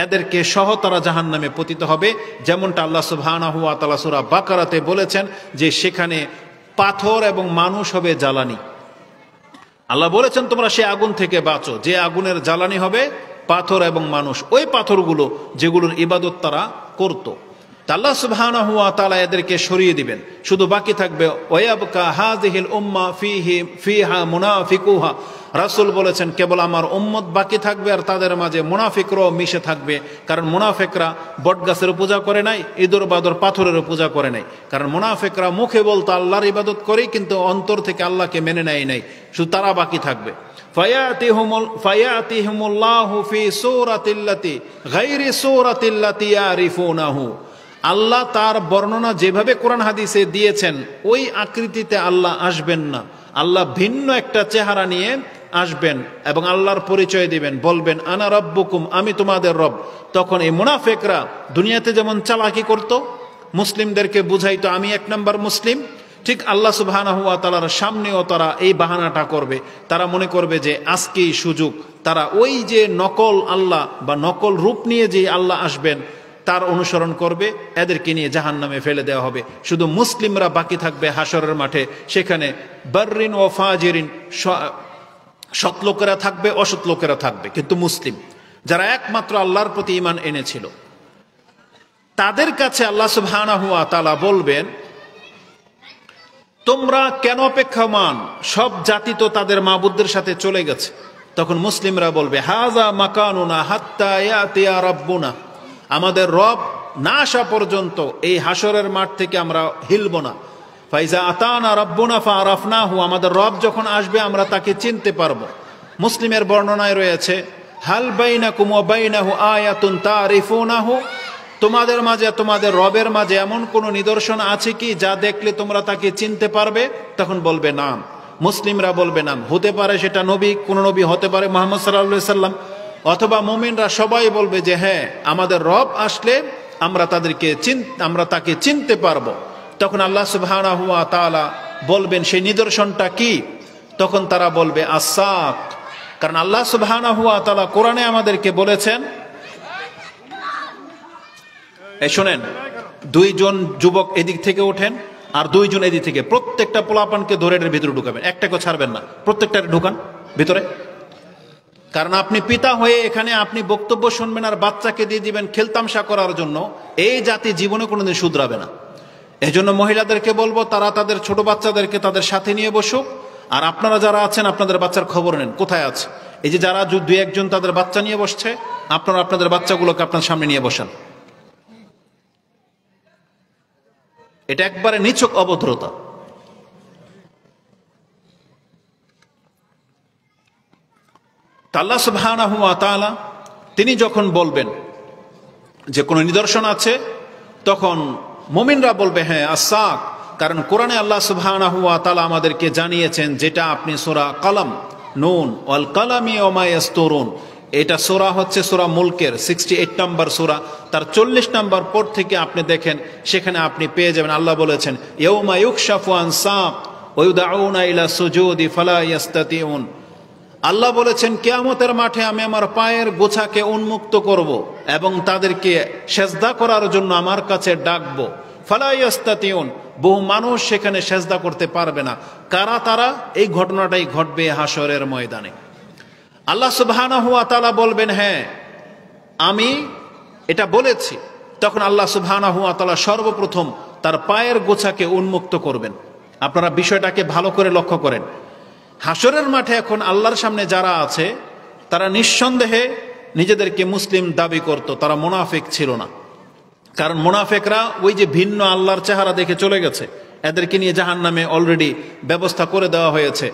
এদেরকে সহ তারা জাহান্নামে পতিত হবে। যেমনটা আল্লাহ সুবহানাহু ওয়া তাআলা সূরা বাকারাতে বলেছেন যে সেখানে পাথর এবং মানুষ হবে জ্বালানি। আল্লাহ বলেছেন তোমরা সে আগুন থেকে বাঁচো, যে আগুনের জ্বালানি হবে পাথর এবং মানুষ, ওই পাথরগুলো যেগুলোর ইবাদত তারা করত। আল্লাহ সুবহানাহু ওয়া তাআলা এদেরকে সরিয়ে দিবেন, শুধু বাকি থাকবে ওয়ায়াবকা হাযিহিল উম্মাহ ফিহা মুনাফিকুহা। রাসূল বলেছেন কেবল আমার উম্মত বাকি থাকবে আর তাদের মাঝে মুনাফিকরাও মিশে থাকবে। কারণ মুনাফিকরা বটগাছের পূজা করে নাই, ইঁদুর বাদর পাথরের পূজা করে নাই। কারণ মুনাফিকরা মুখে বলতো আল্লাহর ইবাদত করে, কিন্তু অন্তর থেকে আল্লাহকে মেনে নেয় নাই। শুধু তারা বাকি থাকবে। ফায়াতিহুমুল্লাহু ফি সূরাতিল্লাতি গায়রি সূরাতিল্লাতি ইয়ারিফুনাহু। আল্লাহ তার বর্ণনা যেভাবে কোরআন হাদিসে দিয়েছেন ওই আকৃতিতে আল্লাহ আসবেন না। আল্লাহ ভিন্ন একটা চেহারা নিয়ে আসবেন এবং আল্লাহর পরিচয় দিবেন, বলবেন আনা রাব্বুকুম, আমি তোমাদের রব। তখন এই মুনাফিকরা দুনিয়াতে যেমন চালাকি করত, মুসলিমদেরকে বুঝাইতো আমি এক নাম্বার মুসলিম, ঠিক আল্লাহ সুবহানাহু ওয়া তাআলার সামনেও তারা এই বাহানাটা করবে। তারা মনে করবে যে আজকেই সুযোগ, তারা ওই যে নকল আল্লাহ বা নকল রূপ নিয়ে যে আল্লাহ আসবেন তার অনুসরণ করবে, এদেরকে নিয়ে জাহান্নামে ফেলে দেওয়া হবে। শুধু মুসলিমরা বাকি থাকবে হাসরের মাঠে। সেখানে বাররিন ও ফাজিরিন, সৎ লোকেরা থাকবে, অসৎ লোকেরা থাকবে, কিন্তু মুসলিম যারা একমাত্র আল্লাহর প্রতি ঈমান এনেছিল তাদের কাছে আল্লাহ সুবহানাহু ওয়া তাআলা বলবেন, তোমরা কেন অপেক্ষমান? সব জাতি তো তাদের মাবুদদের সাথে চলে গেছে। তখন মুসলিমরা বলবে, হাযা মাকানুনা হাত্তা ইয়াতিয়া রাব্বুনা, আমাদের রব না আসা পর্যন্ত এই হাসরের মাঠ থেকে আমরা হিলব না। ফাইজা আতানা রাব্বুনা ফাআরাফনাহু, আমাদের রব যখন আসবে আমরা তাকে চিনতে পারবো। মুসলিমের বর্ণনায় রয়েছে, হাল বাইনাকুম ওয়া বাইনাহু আয়াতুন তারিফুনাহু, তোমাদের মাঝে তোমাদের রবের মাঝে এমন কোন নিদর্শন আছে কি যা দেখলে তোমরা তাকে চিনতে পারবে? তখন বলবে নাম। মুসলিমরা বলবে নাম, হতে পারে সেটা নবী, কোন নবী হতে পারে মুহাম্মদ সাল্লাল্লাহু আলাইহি সাল্লাম, অথবা মুমিনরা সবাই বলবে যে হ্যাঁ আমাদের রব আসলে আমরা তাকে চিনতে পারবো। তখন আল্লাহ সুবহানাহু ওয়া তাআলা বলবেন সেই নিদর্শনটা কি? তখন তারা বলবে আস-সাক। কারণ আল্লাহ সুবহানাহু ওয়া তাআলা কোরআনে আমাদেরকে বলেছেন, এই শুনেন, দুইজন যুবক এদিক থেকে ওঠেন আর দুইজন এদিক থেকে, প্রত্যেকটা পোলাপানকে ধরে এর ভিতরে ঢুকাবেন, একটাকেও ছাড়বেন না, প্রত্যেকটা ঢুকান ভিতরে। কারণ আপনি পিতা হয়ে এখানে আপনি বক্তব্য শুনবেন আর বাচ্চাকে দিয়ে দিবেন খেলতামশা করার জন্য, এই জাতি জীবনে কোনোদিন শুধরাবে না। এই জন্য মহিলাদেরকে বলবো তারা তাদের ছোট বাচ্চাদেরকে তাদের সাথে নিয়ে বসুক। আর আপনারা যারা আছেন আপনাদের বাচ্চার খবর নেন কোথায় আছে। এই যে যারা দুই একজন তাদের বাচ্চা নিয়ে বসছে, আপনারা আপনাদের বাচ্চাগুলোকে আপনার সামনে নিয়ে বসান। এটা একবারে নিছক অভদ্রতা। আল্লাহ সুবহানাহু ওয়া তাআলা তিনি যখন বলবেন যে কোনো নিদর্শন আছে, তখন মুমিনরা বলবে হ্যাঁ আস-সাক, কারণ কোরআনে আল্লাহ সুবহানাহু ওয়া তাআলা আমাদেরকে জানিয়েছেন, যেটা আপনি সূরা কলম নুন ওয়াল কলামি ওয়া মা ইয়াসতুরুন, এটা সূরা হচ্ছে সূরা মুলকের 68 নম্বর সূরা, তার 40 নম্বর পর থেকে আপনি দেখেন, সেখানে আপনি পেয়ে যাবেন আল্লাহ বলেছেন ইয়াউমা ইউকশাফু আন সাক ওয়া ইউদআউনা ইলা সুজুদি ফালা ইয়াস্তাতিউন। আল্লাহ বলেছেন কিয়ামতের মাঠে আমি আমার পায়ের গোছাকে উন্মুক্ত করব এবং তাদেরকে সেজদা করার জন্য আমার কাছে ডাকবো। ফালা ইয়াস্তাতিউন, বহু মানুষ সেখানে সেজদা করতে পারবে না। কারা তারা? এই ঘটনাটাই ঘটবে হাসরের ময়দানে। আল্লাহ সুবহানাহু ওয়া তাআলা বলবেন হ্যাঁ আমি এটা বলেছি। তখন আল্লাহ সুবহানাহু ওয়া তাআলা সর্বপ্রথম তার পায়ের গোছাকে উন্মুক্ত করবেন। আপনারা বিষয়টাকে ভালো করে লক্ষ্য করেন। হাসরের মাঠে এখন আল্লাহর সামনে যারা আছে, তারা নিঃসন্দেহে নিজেদেরকে মুসলিম দাবি করত, তারা মুনাফিক ছিল না। কারণ মুনাফিকরা ওই যে ভিন্ন আল্লাহর চেহারা দেখে চলে গেছে, এদেরকে নিয়ে জাহান্নামে অলরেডি ব্যবস্থা করে দেওয়া হয়েছে।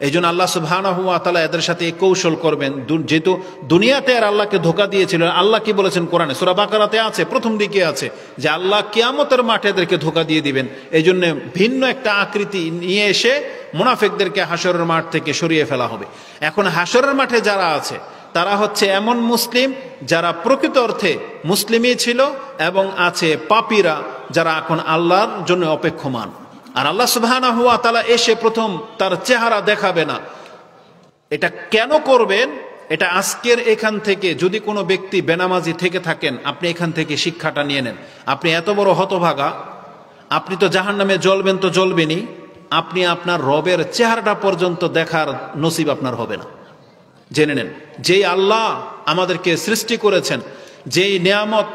এই জন্য আল্লাহ সুবহানাহু ওয়া তাআলা এদের সাথে এই কৌশল করবেন। যেহেতু দুনিয়াতে আর আল্লাহকে ধোঁকা দিয়েছিল, আল্লাহ কি বলেছেন কোরআনে সূরা বাকারাতে আছে, প্রথম দিকে আছে যে আল্লাহ কিয়ামতের মাঠে এদেরকে ধোঁকা দিয়ে দিবেন। এই জন্য ভিন্ন একটা আকৃতি নিয়ে এসে মুনাফিকদেরকে হাসরের মাঠ থেকে সরিয়ে ফেলা হবে। এখন হাসরের মাঠে যারা আছে তারা হচ্ছে এমন মুসলিম যারা প্রকৃত অর্থে মুসলিমই ছিল, এবং আছে পাপীরা যারা এখন আল্লাহর জন্য অপেক্ষমান। আর আল্লাহ সুবহানাহু ওয়া তাআলা এসে প্রথম তার চেহারা দেখাবে না। এটা কেন করবেন? এটা আজকের এখান থেকে যদি কোনো ব্যক্তি বেনামাজি থেকে থাকেন, আপনি এখান থেকে শিক্ষাটা নিয়ে নেন। আপনি এত বড় হতভাগা, আপনি তো জাহান্নামে জ্বলবেন, তো জ্বলবেনই, আপনি আপনার রবের চেহারাটা পর্যন্ত দেখার নসিব আপনার হবে না। জেনে নেন, যেই আল্লাহ আমাদেরকে সৃষ্টি করেছেন, যেই নিয়ামত,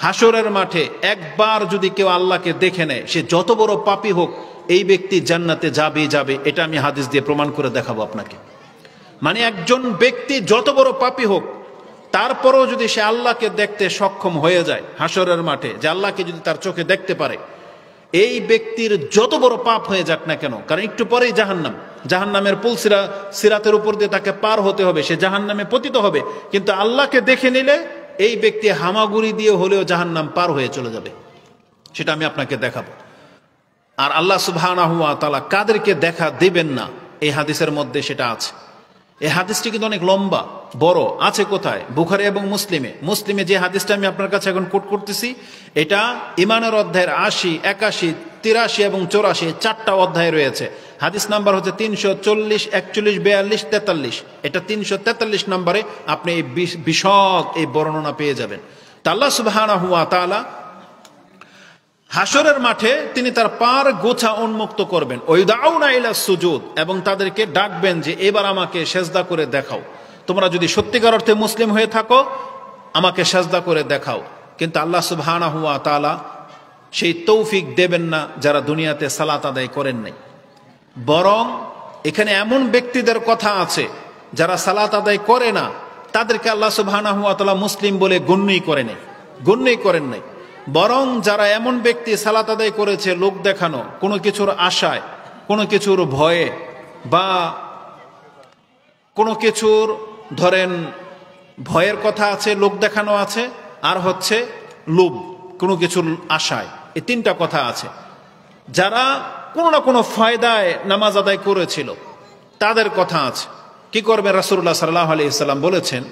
হাসরের মাঠে একবার যদি কেউ আল্লাহকে দেখে নেয়, সে যত বড় পাপী হোক, এই ব্যক্তি জান্নাতে যাবেই যাবে। এটা আমি হাদিস দিয়ে প্রমাণ করে দেখাবো আপনাকে। মানে একজন ব্যক্তি যত বড় পাপী হোক, তারপরও যদি সে আল্লাহকে দেখতে সক্ষম হয়ে যায় হাসরের মাঠে, যে আল্লাহকে যদি তার চোখে দেখতে পারে, এই ব্যক্তির যত বড় পাপ হয়ে যাক না কেন, কারণ একটু পরেই জাহান্নামের পুল সিরাতের উপর দিয়ে তাকে পার হতে হবে, সে জাহান্নামে পতিত হবে। কিন্তু আল্লাহকে দেখে নিলে এই ব্যক্তি হামাগুড়ি দিয়ে হলেও জাহান্নাম পার হয়ে চলে যাবে। সেটা আমি আপনাকে দেখাবো। আর আল্লাহ সুবহানাহু ওয়া তাআলা কাদেরকে দেখা দিবেন না, এই হাদিসের মধ্যে সেটা আছে। এই হাদিসটি কিন্তু অনেক লম্বা বড়, আছে কোথায়? বুখারী এবং মুসলিমে যে হাদিসটা আমি আপনার কাছে এখন কোট করতেছি, এটা ঈমানের অধ্যায়ের 80, 81, 83 এবং 84 চারটা অধ্যায় রয়েছে। হাদিস নাম্বার হচ্ছে 340, 41, 42, 43। এটা 343 নম্বরে আপনি এই বিশদ এই বর্ণনা পেয়ে যাবেন। তা আল্লাহ সুবহানাহু ওয়া তাআলা হাসরের মাঠে তিনি তার পার গোছা উন্মুক্ত করবেন, ওয়াইদাউনা ইলা সুজুদ, এবং তাদেরকে ডাকবেন যে এবার আমাকে সেজদা করে দেখাও। তোমরা যদি সত্যিকার অর্থে মুসলিম হয়ে থাকো, আমাকে সেজদা করে দেখাও। কিন্তু আল্লাহ সুবহানাহু ওয়া তাআলা সেই তৌফিক দেবেন না যারা দুনিয়াতে সালাত আদায় করেন নাই। বরং এখানে এমন ব্যক্তিদের কথা আছে যারা সালাত আদায় করে না, তাদেরকে আল্লাহ সুবহানাহু ওয়া তাআলা মুসলিম বলে গণ্যই করেন নাই। বরং যারা এমন ব্যক্তি সালাত আদায় করেছে লোক দেখানো, কোনো কিছুর আশায়, কোনো কিছুর ভয়ে, বা কোনো কিছুর ধরেন ভয়ের কথা আছে, লোক দেখানো আছে, আর হচ্ছে লোভ, কোনো কিছুর আশায়, এই তিনটা কথা আছে। যারা কোনো না কোনো ফায়দায় নামাজ আদায় করেছিল, তাদের কথা আছে। কি করবে? রাসূলুল্লাহ সাল্লাল্লাহু আলাইহি ওয়াসাল্লাম বলেছেন,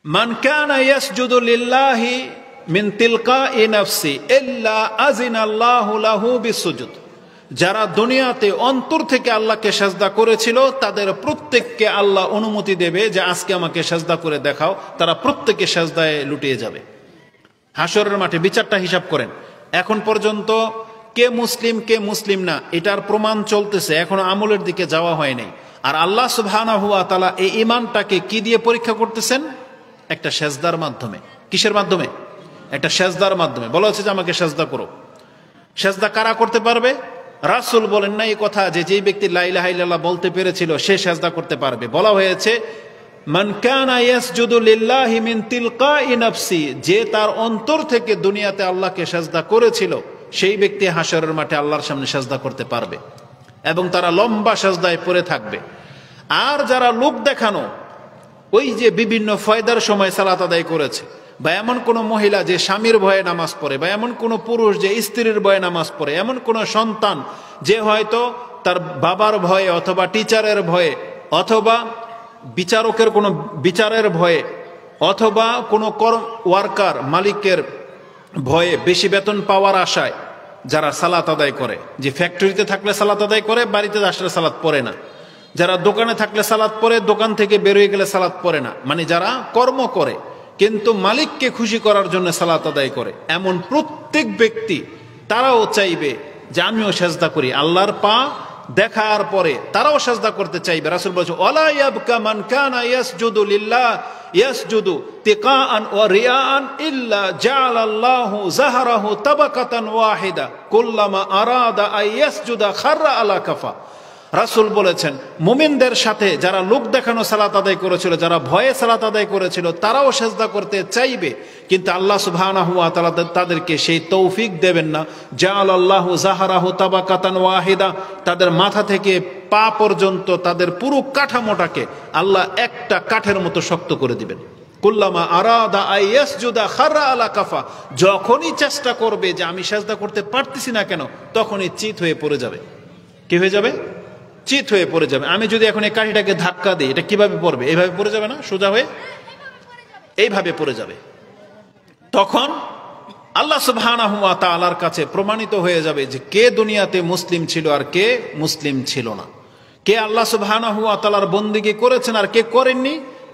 মান কানা ইয়াসজুদু লিল্লাহি মিন তিলকাই নাফসি ইল্লা আযিনাল্লাহু লাহু বিসুজুদ। যারা দুনিয়াতে অন্তর থেকে আল্লাহকে সেজদা করেছিল, তাদের প্রত্যেককে আল্লাহ অনুমতি দেবে যে আজকে আমাকে সেজদা করে দেখাও। তারা প্রত্যেকে সেজদায় লুটিয়ে যাবে। হাসরের মাঠে বিচারটা হিসাব করেন। এখন পর্যন্ত কে মুসলিম না, এটার প্রমাণ চলতেছে, এখন আমলের দিকে যাওয়া হয় নাই। আর আল্লাহ সুবহানাহু ওয়া তাআলা এই ঈমানটাকে কি দিয়ে পরীক্ষা করতেছেন? একটা সেজদার মাধ্যমে। কিসের মাধ্যমে? একটা সেজদার মাধ্যমে। বলা হচ্ছে যে আমাকে সেজদা করো। সেজদা কারা করতে পারবে? রাসূল বলেন না এই কথা যে যেই ব্যক্তি লা ইলাহা ইল্লাল্লাহ বলতে পেরেছিল সে সেজদা করতে পারবে। বলা হয়েছে মান কানা ইয়াসজুদু লিল্লাহি মিন তিলকাই নাফসি, যে তার অন্তর থেকে দুনিয়াতে আল্লাহকে সেজদা করেছিল, সেই ব্যক্তি হাসরের মাঠে আল্লাহর সামনে সেজদা করতে পারবে, এবং তারা লম্বা সেজদায় পড়ে থাকবে। আর যারা লোক দেখানো ওই যে বিভিন্ন ফয়দার সময় সালাত আদায় করেছে, বা এমন কোন মহিলা যে স্বামীর ভয়ে নামাজ পড়ে, বা এমন কোন পুরুষ যে স্ত্রীর ভয়ে নামাজ পড়ে, এমন কোন সন্তান যে হয়তো তার বাবার ভয়ে অথবা টিচারের ভয়ে অথবা বিচারকের কোনো বিচারের ভয়ে অথবা কোনো ওয়ার্কার মালিকের ভয়ে বেশি বেতন পাওয়ার আশায় যারা সালাত আদায় করে, যে ফ্যাক্টরিতে থাকলে সালাত আদায় করে, বাড়িতে আসলে সালাত পড়ে না, যারা দোকানে থাকলে সালাত পড়ে, দোকান থেকে বেরোয় গেলে সালাত পড়ে না, মানে যারা কর্ম করে কিন্তু মালিককে খুশি করার জন্য সালাত আদায় করে, এমন প্রত্যেক ব্যক্তি তারাও চাইবে যে আমিও সেজদা করি। আল্লাহর পা দেখার পরে তারাও সেজদা করতে চাইবে। রাসূল বলেছেন, ওয়ালা ইয়াবকা মান কানা ইয়াসজুদু লিল্লাহ ইয়াসজুদু তিকাআন ওয়া রিয়াআন ইল্লা জাআলাল্লাহু যাহরাহু তাবাকাতান ওয়াহিদা কুল্লামা আরাদা আন ইয়াসজুদা খাররা আলা কাফা। রাসূল বলেছেন, মুমিনদের সাথে যারা লোক দেখানো সালাত আদায় করেছিল, যারা ভয়ে সালাত আদায় করেছিল, তারাও সেজদা করতে চাইবে, কিন্তু আল্লাহ সুবহানাহু ওয়া তাআলা তাদেরকে সেই তৌফিক দেবেন না। জাআলাল্লাহু যাহরাহু তাবাকাতান ওয়াহিদা, তাদের মাথা থেকে পা পর্যন্ত তাদের পুরো কাঠামোটাকে আল্লাহ একটা কাঠের মতো শক্ত করে দিবেন। কুল্লামা আরাদা আন ইয়াসজুদা খাররা আলা কাফা, যখনই চেষ্টা করবে যে আমি সেজদা করতে পারতেছি না কেন, তখনই চিত হয়ে পড়ে যাবে। কি হয়ে যাবে? চিত হয়ে পড়ে যাবে। আমি যদি এখন এই কাঠিটাকে ধাক্কা দিই, এটা কিভাবে পড়বে? এইভাবে পড়ে যাবে না, সোজা হয়ে এইভাবে পড়ে যাবে। তখন আল্লাহ সুবহানাহু ওয়া তাআলার কাছে প্রমাণিত হয়ে যাবে যে কে দুনিয়াতে মুসলিম ছিল আর কে মুসলিম ছিল না, কে আল্লাহ সুবহানাহু ওয়া তাআলার বন্দেগী করেছেন আর কে করেননি।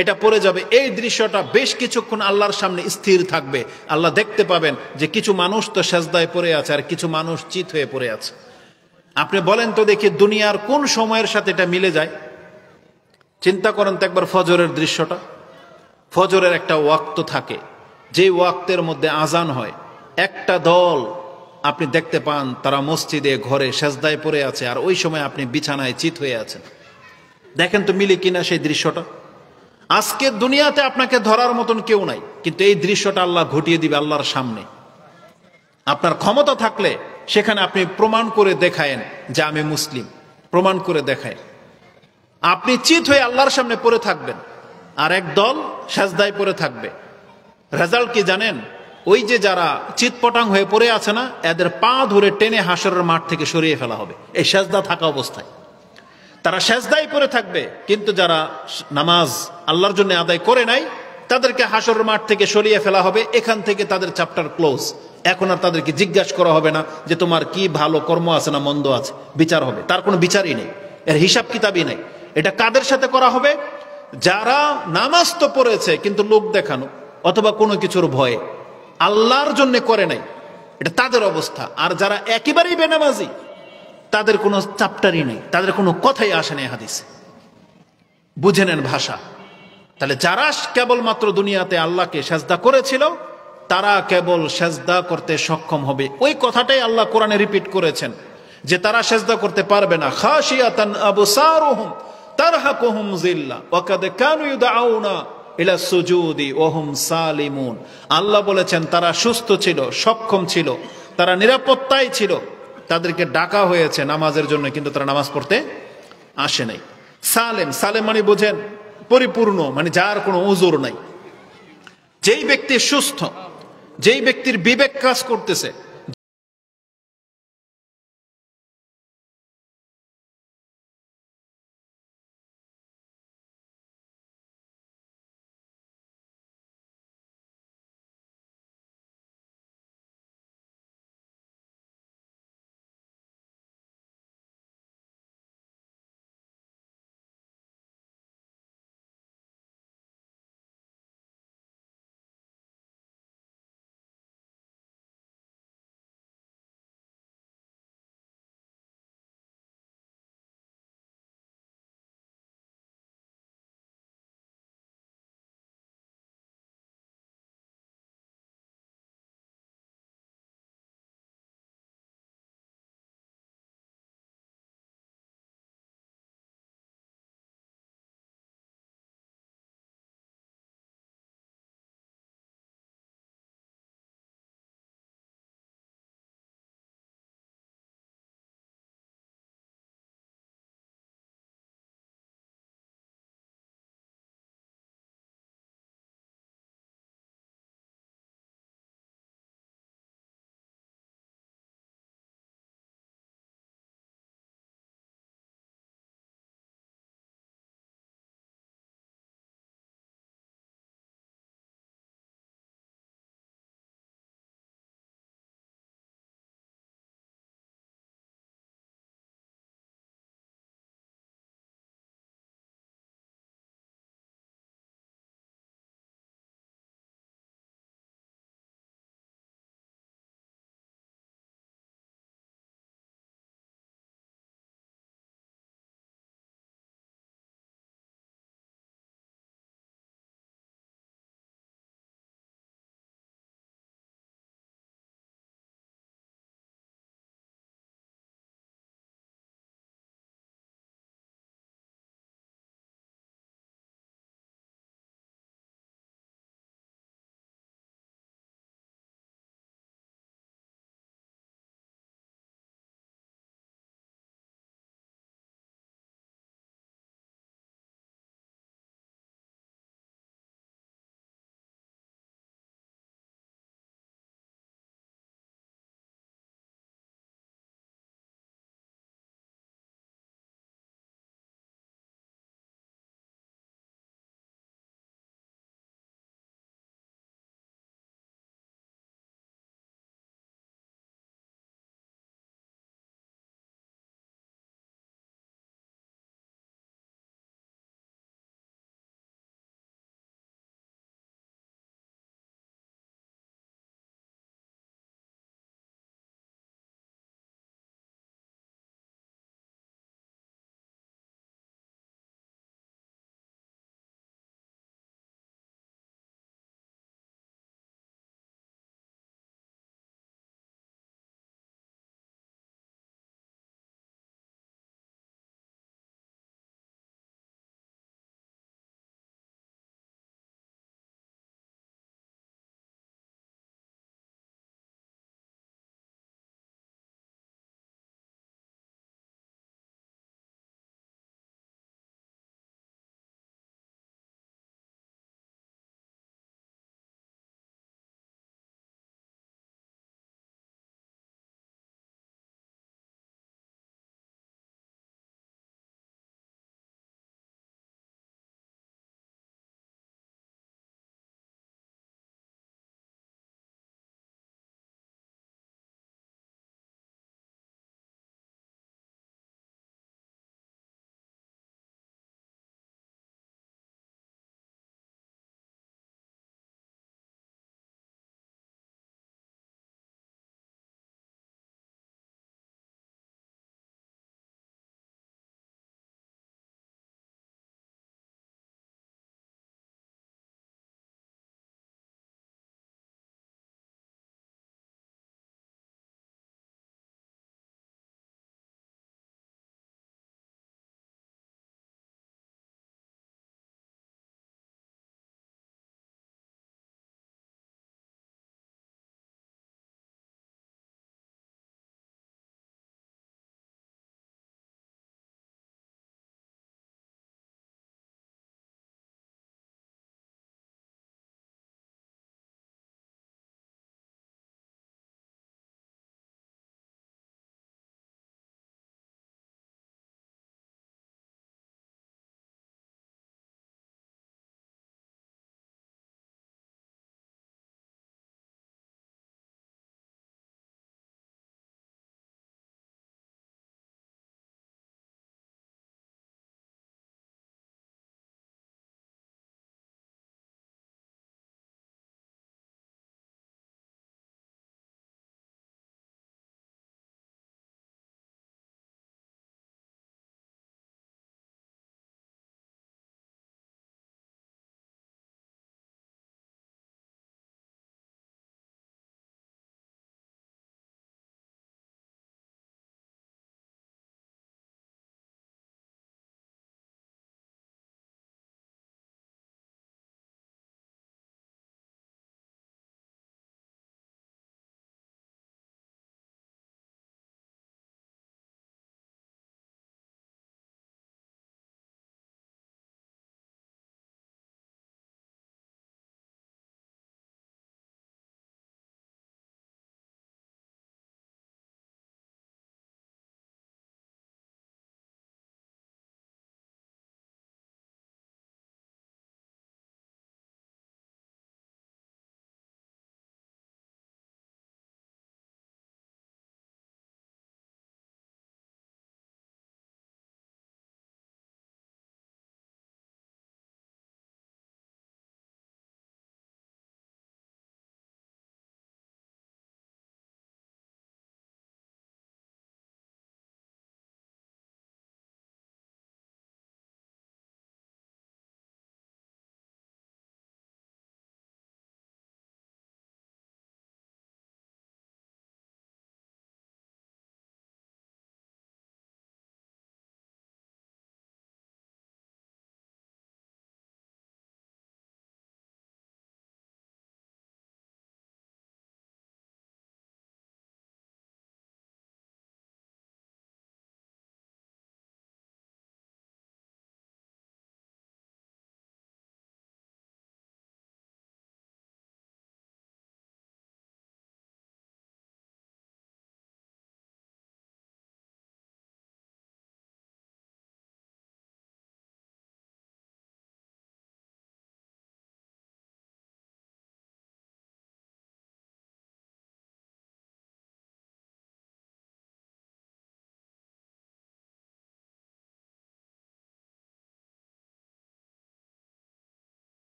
এটা পড়ে যাবে। এই দৃশ্যটা বেশ কিছুক্ষণ আল্লাহর সামনে স্থির থাকবে। আল্লাহ দেখতে পাবেন যে কিছু মানুষ তো সেজদায় পড়ে আছে আর কিছু মানুষ চিত হয়ে পড়ে আছে। আপনি বলেন তো দেখি, দুনিয়ার কোন সময়ের সাথে এটা মিলে যায়? চিন্তা করেন তো একবার ফজরের দৃশ্যটা। ফজরের একটা ওয়াক্ত থাকে, যে ওয়াক্তের মধ্যে আজান হয়, একটা দল আপনি দেখতে পান তারা মসজিদে ঘরে সেজদায় পড়ে আছে, আর ওই সময় আপনি বিছানায় চিত হয়ে আছেন। দেখেন তো মিলে কিনা সেই দৃশ্যটা। আজকে দুনিয়াতে আপনাকে ধরার মতন কেউ নাই, কিন্তু এই দৃশ্যটা আল্লাহ ঘটিয়ে দিবে আল্লাহর সামনে। আপনার ক্ষমতা থাকলে সেখানে আপনি প্রমাণ করে দেখায়েন যে আমি মুসলিম, প্রমাণ করে দেখায়। আপনি চিত হয়ে আল্লাহর সামনে পড়ে থাকবেন, আর এক দল সেজদায় পড়ে থাকবে। রেজাল্ট কি জানেন? ওই যে যারা চিৎপটাং হয়ে পড়ে আছে না, এদের পা ধরে টেনে হাসরের মাঠ থেকে সরিয়ে ফেলা হবে এই সেজদা থাকা অবস্থায়। তারা সেজদায় পড়ে থাকবে, কিন্তু যারা নামাজ আল্লাহর জন্য আদায় করে নাই তাদেরকে হাসরের মাঠ থেকে সরিয়ে ফেলা হবে। এখান থেকে তাদের চ্যাপ্টার ক্লোজ। এখন আর তাদেরকে জিজ্ঞাসা করা হবে না যে তোমার কি ভালো কর্ম আছে না মন্দ আছে, বিচার হবে। তার কোনো বিচারই নেই, এর হিসাব কিতাবই নেই। এটা কাদের সাথে করা হবে? যারা নামাজ তো পড়েছে কিন্তু লোক দেখানো অথবা কোনো কিছুর ভয়ে আল্লাহর জন্য করে নাই, এটা তাদের অবস্থা। আর যারা একেবারেই বেনামাজি, তাদের কোনো চ্যাপ্টারই নেই, তাদের কোনো কথাই আসে না হাদিসে। বুঝে নেন ভাষা। তাহলে যারা কেবলমাত্র দুনিয়াতে আল্লাহকে সেজদা করেছিল, তারা কেবল সেজদা করতে সক্ষম হবে। ওই কথাটাই আল্লাহ কোরআনে রিপিট করেছেন যে তারা সেজদা করতে পারবে না। খাশিয়াতান আবসারুহুম তারহাকুহুম যিল্লা ওয়া কাদ কানু ইউদআউনা ইলা সুজুদি ওয়া হুম সালিমুন। আল্লাহ বলেছেন তারা সুস্থ ছিল, সক্ষম ছিল, তারা নিরাপত্তায় ছিল, তাদেরকে ডাকা হয়েছে নামাজের জন্য, কিন্তু তারা নামাজ পড়তে আসে নাই। সালেম, সালেম মানে বুঝেন পরিপূর্ণ, মানে যার কোনো উযুর নাই। যেই ব্যক্তি সুস্থ, যেই ব্যক্তির বিবেক কাজ করতেছে,